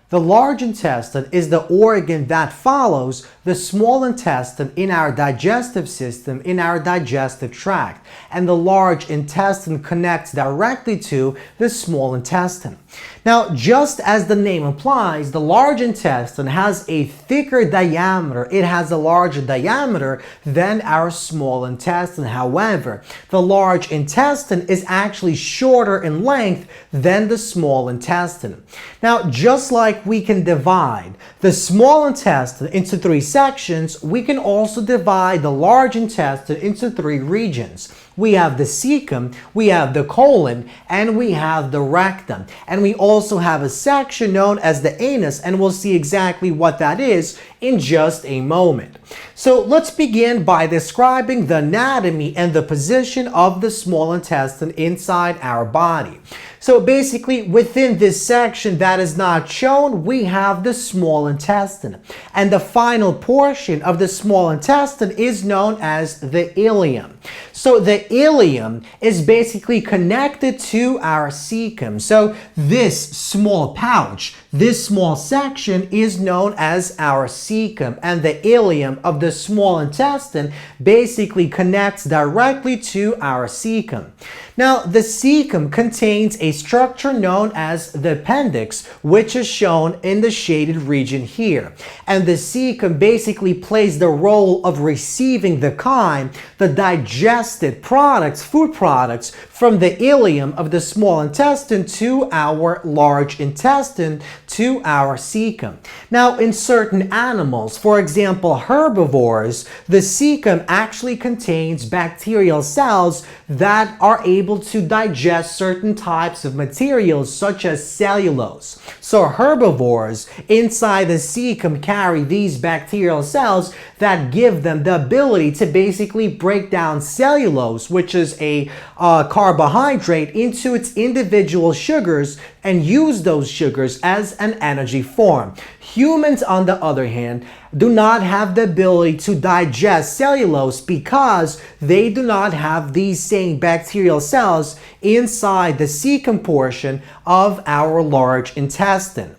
The large intestine is the organ that follows the small intestine in our digestive system, in our digestive tract. And the large intestine connects directly to the small intestine. Now, just as the name implies, the large intestine has a thicker diameter. It has a larger diameter than our small intestine. However, the large intestine is actually shorter in length than the small intestine. Now, just like we can divide the small intestine into 3 sections, we can also divide the large intestine into 3 regions. We have the cecum, we have the colon, and we have the rectum. And we also have a section known as the anus, and we'll see exactly what that is in just a moment. So let's begin by describing the anatomy and the position of the small intestine inside our body. So basically, within this section that is not shown, we have the small intestine. And the final portion of the small intestine is known as the ileum. So the ileum is basically connected to our cecum. So this small pouch, this small section is known as our cecum. And the ileum of the small intestine basically connects directly to our cecum. Now, the cecum contains a structure known as the appendix, which is shown in the shaded region here. And the cecum basically plays the role of receiving the chyme, the digested products, food products, from the ileum of the small intestine to our large intestine, to our cecum. Now, in certain animals, for example, herbivores, the cecum actually contains bacterial cells that are able to digest certain types of materials such as cellulose. So herbivores inside the cecum carry these bacterial cells that give them the ability to basically break down cellulose, which is a carbohydrate, into its individual sugars and use those sugars as an energy form. Humans, on the other hand, do not have the ability to digest cellulose because they do not have these same bacterial cells inside the cecum portion of our large intestine.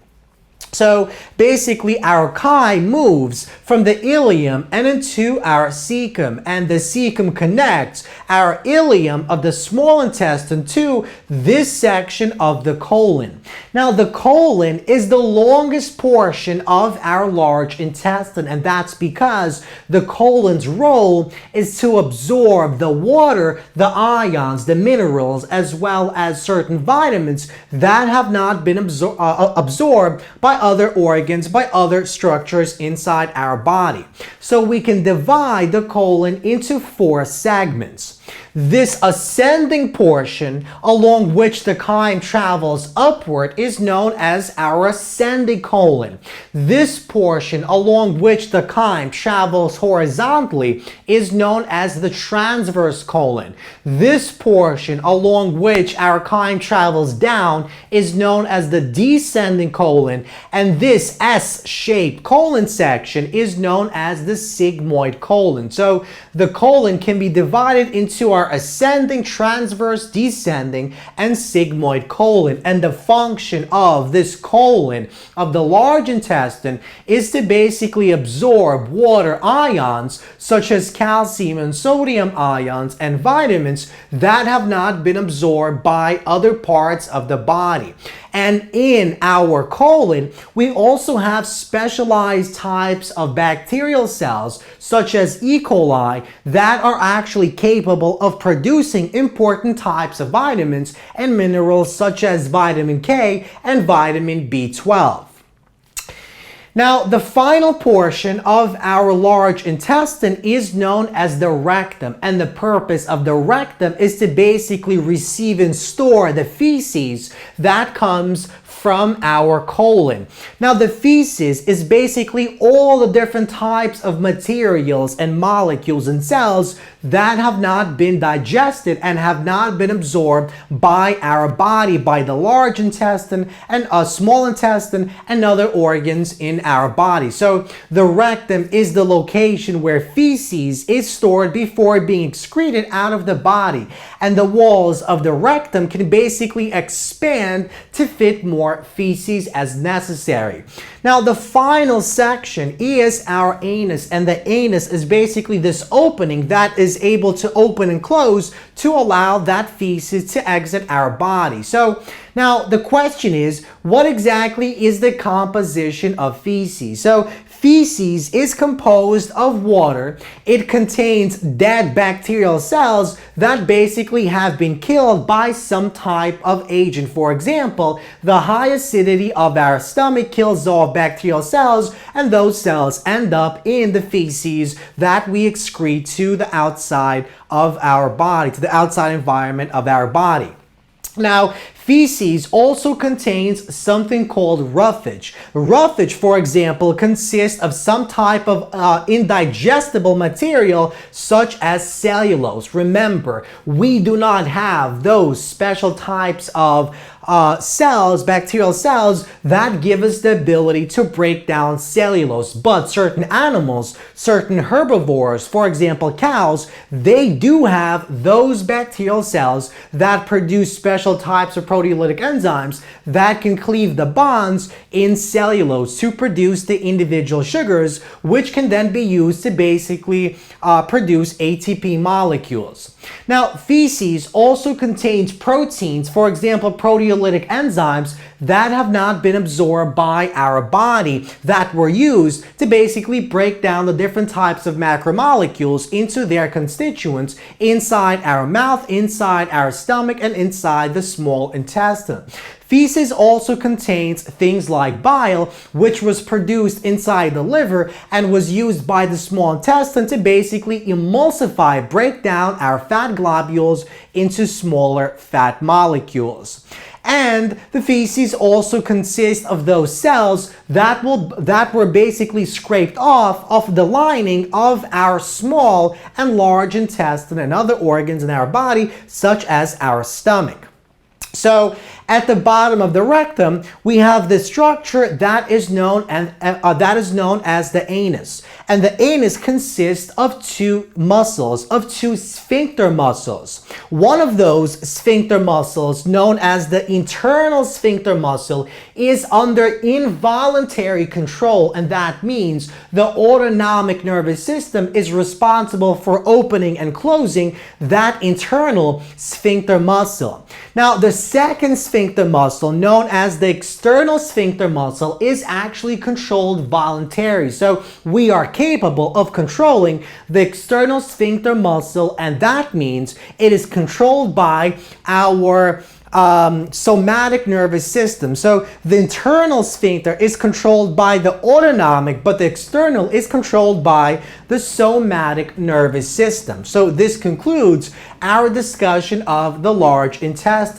So basically, our chyme moves from the ileum and into our cecum, and the cecum connects our ileum of the small intestine to this section of the colon. Now, the colon is the longest portion of our large intestine, and that's because the colon's role is to absorb the water, the ions, the minerals, as well as certain vitamins that have not been absorbed by other organs, by other structures inside our body. So we can divide the colon into 4 segments. This ascending portion, along which the chyme travels upward, is known as our ascending colon. This portion, along which the chyme travels horizontally, is known as the transverse colon. This portion, along which our chyme travels down, is known as the descending colon. And this S-shaped colon section is known as the sigmoid colon. So the colon can be divided into our ascending, transverse, descending, and sigmoid colon. And the function of this colon of the large intestine is to basically absorb water ions such as calcium and sodium ions and vitamins that have not been absorbed by other parts of the body. And in our colon, we also have specialized types of bacterial cells, such as E. coli, that are actually capable of producing important types of vitamins and minerals, such as vitamin K and vitamin B12. Now, the final portion of our large intestine is known as the rectum, and the purpose of the rectum is to basically receive and store the feces that comes from our colon. Now, the feces is basically all the different types of materials and molecules and cells that have not been digested and have not been absorbed by our body, by the large intestine and small intestine and other organs in our body. So the rectum is the location where feces is stored before being excreted out of the body, and the walls of the rectum can basically expand to fit more more feces as necessary. Now, the final section is our anus, and the anus is basically this opening that is able to open and close to allow that feces to exit our body. So now the question is, what exactly is the composition of feces? So feces is composed of water. It contains dead bacterial cells that basically have been killed by some type of agent. For example, the high acidity of our stomach kills off bacterial cells, and those cells end up in the feces that we excrete to the outside of our body, to the outside environment of our body. Now, feces also contains something called roughage. Roughage, for example, consists of some type of indigestible material such as cellulose. Remember, we do not have those special types of cells, bacterial cells, that give us the ability to break down cellulose. But certain animals, certain herbivores, for example cows, they do have those bacterial cells that produce special types of proteolytic enzymes that can cleave the bonds in cellulose to produce the individual sugars, which can then be used to basically produce ATP molecules. Now, feces also contains proteins, for example, proteolytic enzymes that have not been absorbed by our body, that were used to basically break down the different types of macromolecules into their constituents inside our mouth, inside our stomach, and inside the small intestine. Feces also contains things like bile, which was produced inside the liver and was used by the small intestine to basically emulsify, break down our fat globules into smaller fat molecules. And the feces also consist of those cells that were basically scraped off of the lining of our small and large intestine and other organs in our body, such as our stomach. So at the bottom of the rectum, we have this structure that is known as the anus. And the anus consists of two muscles, of two sphincter muscles. One of those sphincter muscles, known as the internal sphincter muscle, is under involuntary control, and that means the autonomic nervous system is responsible for opening and closing that internal sphincter muscle. Now, the second sphincter muscle, known as the external sphincter muscle, is actually controlled voluntarily. So we are capable of controlling the external sphincter muscle, and that means it is controlled by our somatic nervous system. So the internal sphincter is controlled by the autonomic, but the external is controlled by the somatic nervous system. So this concludes our discussion of the large intestine.